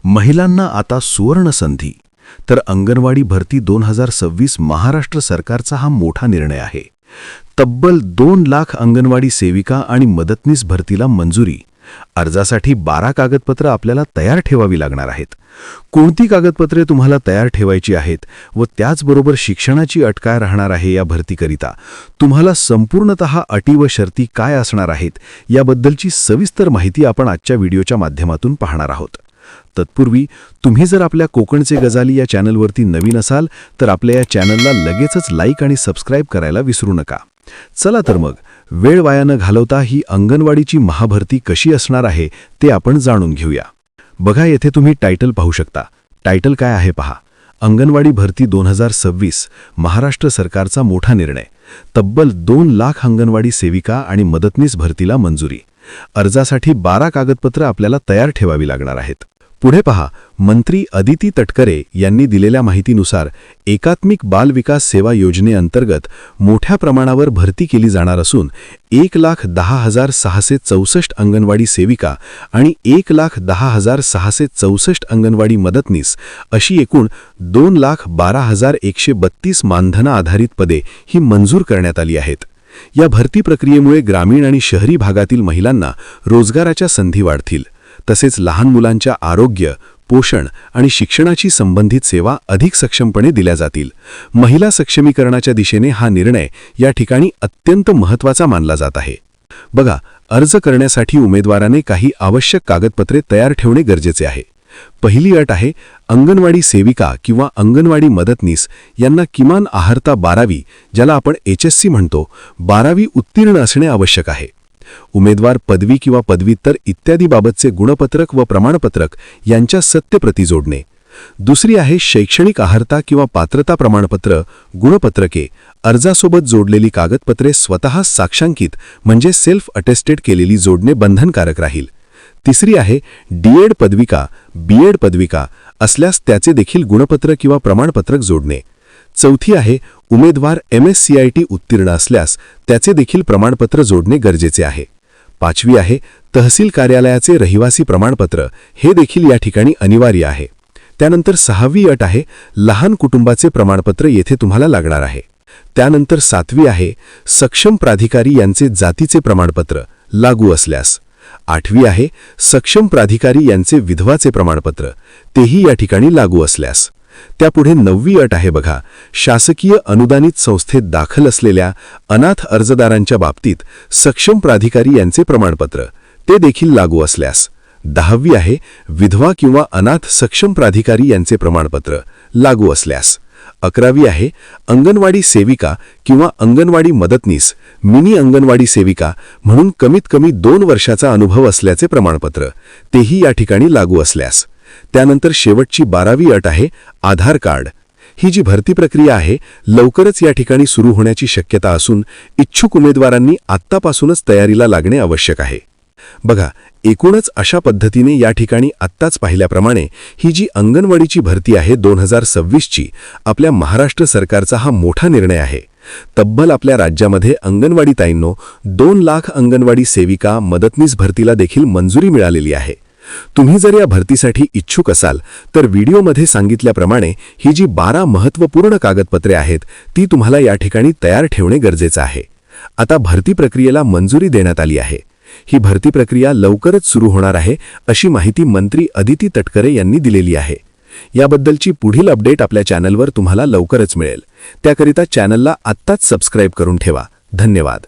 महिलांना आता सुवर्ण संधी. तर अंगणवाडी भरती 2026 महाराष्ट्र सरकारचा हा मोठा निर्णय आहे. तब्बल 2 लाख अंगणवाडी सेविका आणि मदतनीस भरतीला मंजुरी. अर्जासाठी 12 कागदपत्र आपल्याला तयार ठेवावी लागणार आहेत. कोणती कागदपत्रे तुम्हाला तयार ठेवायची आहेत व त्याचबरोबर शिक्षणाची अट काय राहणार आहे या भरतीकरिता, तुम्हाला संपूर्णतः अटी व शर्ती काय असणार आहेत याबद्दलची सविस्तर माहिती आपण आजच्या व्हिडिओच्या माध्यमातून पाहणार आहोत. तत्पूर्वी तुम्ही जर आपल्या कोकणचे गजाली या चॅनलवरती नवीन असाल तर आपल्या या चॅनलला लगेचच लाईक आणि सबस्क्राईब करायला विसरू नका. चला तर मग वेळ वाया न घालवता ही अंगणवाडीची महाभरती कशी असणार आहे ते आपण जाणून घेऊया. बघा, येथे तुम्ही टायटल पाहू शकता. टायटल काय आहे पहा. अंगणवाडी भरती 2026 महाराष्ट्र सरकारचा मोठा निर्णय. तब्बल 2 लाख अंगणवाडी सेविका आणि मदतनीस भरतीला मंजुरी. अर्जासाठी 12 कागदपत्र आपल्याला तयार ठेवावी लागणार आहेत. पुढे पहा, मंत्री अदिती तटकरे यांनी दिलेल्या माहितीनुसार एकात्मिक बाल विकास सेवा योजनेअंतर्गत मोठ्या प्रमाणावर भरती केली जाणार असून 1,10,664 अंगणवाडी सेविका आणि 1,10,664 अंगणवाडी मदतनीस अशी एकूण 2,12,132 मानधना आधारित पदे ही मंजूर करण्यात आली आहेत. या भरती प्रक्रियेमुळे ग्रामीण आणि शहरी भागातील महिलांना रोजगाराच्या संधी वाढतील. तसेच लहान मुलांच्या आरोग्य, पोषण आणि शिक्षणाशी संबंधित सेवा अधिक सक्षमपणे दिल्या जातील. महिला सक्षमीकरणाच्या दिशेने हा निर्णय या ठिकाणी अत्यंत महत्त्वाचा मानला जात आहे. बघा, अर्ज करण्यासाठी उमेदवाराने काही आवश्यक कागदपत्रे तयार ठेवणे गरजेचे आहे. पहिली अट आहे, अंगणवाडी सेविका किंवा अंगणवाडी मदतनीस यांना किमान आहारता 12वी, ज्याला आपण HSC म्हणतो, 12वी उत्तीर्ण असणे आवश्यक आहे. उमेदवार पदवी किंवा पदव्युत्तर इत्यादी बाबतचे गुणपत्रक व प्रमाणपत्रक यांच्या सत्यप्रती जोडणे. दुसरी आहे, शैक्षणिक आहारता किंवा पात्रता प्रमाणपत्र, गुणपत्रके, अर्जासोबत जोडलेली कागदपत्रे स्वतः साक्षांकित म्हणजे सेल्फ अटेस्टेड केलेली जोडणे बंधनकारक राहील. तिसरी आहे, D.Ed पदविका, B.Ed पदविका असल्यास त्याचे देखील गुणपत्र किंवा प्रमाणपत्रक जोडणे. चौथी आहे, उमेदवार MSCIT उत्तीर्ण असल्यास त्याचे देखील प्रमाणपत्र जोडणे गरजेचे आहे. पाचवी आहे, तहसील कार्यालयाचे रहिवासी प्रमाणपत्र, हे देखील या ठिकाणी अनिवार्य आहे. त्यानंतर 6वी अट आहे, लहान कुटुंबाचे प्रमाणपत्र येथे तुम्हाला लागणार आहे. त्यानंतर 7वी आहे, सक्षम प्राधिकारी यांचे जातीचे प्रमाणपत्र लागू असल्यास. 8वी आहे, सक्षम प्राधिकारी यांचे विधवाचे प्रमाणपत्र, तेही या ठिकाणी लागू असल्यास. त्यापुढे 9वी अट आहे बघा, शासकीय अनुदानित संस्थेत दाखल असलेल्या अनाथ अर्जदारांच्या बाबतीत सक्षम प्राधिकारी यांचे प्रमाणपत्र, ते देखील लागू असल्यास. 10वी आहे, विधवा किंवा अनाथ सक्षम प्राधिकारी यांचे प्रमाणपत्र लागू असल्यास. 11वी आहे, अंगणवाडी सेविका किंवा अंगणवाडी मदतनीस, मिनी अंगणवाडी सेविका म्हणून कमीत कमी 2 वर्षाचा अनुभव असल्याचे प्रमाणपत्र, तेही या ठिकाणी लागू असल्यास. त्यानंतर शेवटची 12वी अट आहे, आधार कार्ड. ही जी भरती प्रक्रिया आहे लवकरच या ठिकाणी सुरू होण्याची शक्यता असून इच्छुक उमेदवारांनी आत्तापासूनच तयारीला लागणे आवश्यक आहे. बघा, एकूणच अशा पद्धतीने या ठिकाणी आत्ताच पाहिल्याप्रमाणे ही जी अंगणवाडीची भरती आहे 2026ची, आपल्या महाराष्ट्र सरकारचा हा मोठा निर्णय आहे. तब्बल आपल्या राज्यामध्ये अंगणवाडी ताईंनो 2 लाख अंगणवाडी सेविका मदतनीस भरतीला देखील मंजुरी मिळालेली आहे. तुम्ही जर या भरतीसाठी इच्छुक असाल तर व्हिडिओमध्ये सांगितल्याप्रमाणे ही जी 12 महत्त्वपूर्ण कागदपत्रे आहेत ती तुम्हाला या ठिकाणी तयार ठेवणे गरजेचे आहे. आता भरती प्रक्रियेला मंजुरी देण्यात आली आहे. ही भरती प्रक्रिया लवकरच सुरू होणार आहे अशी माहिती मंत्री अदिती तटकरे यांनी दिलेली आहे. याबद्दलची पुढील अपडेट आपल्या चॅनलवर तुम्हाला लवकरच मिळेल. त्याकरिता चॅनलला आत्ताच सबस्क्राईब करून ठेवा. धन्यवाद.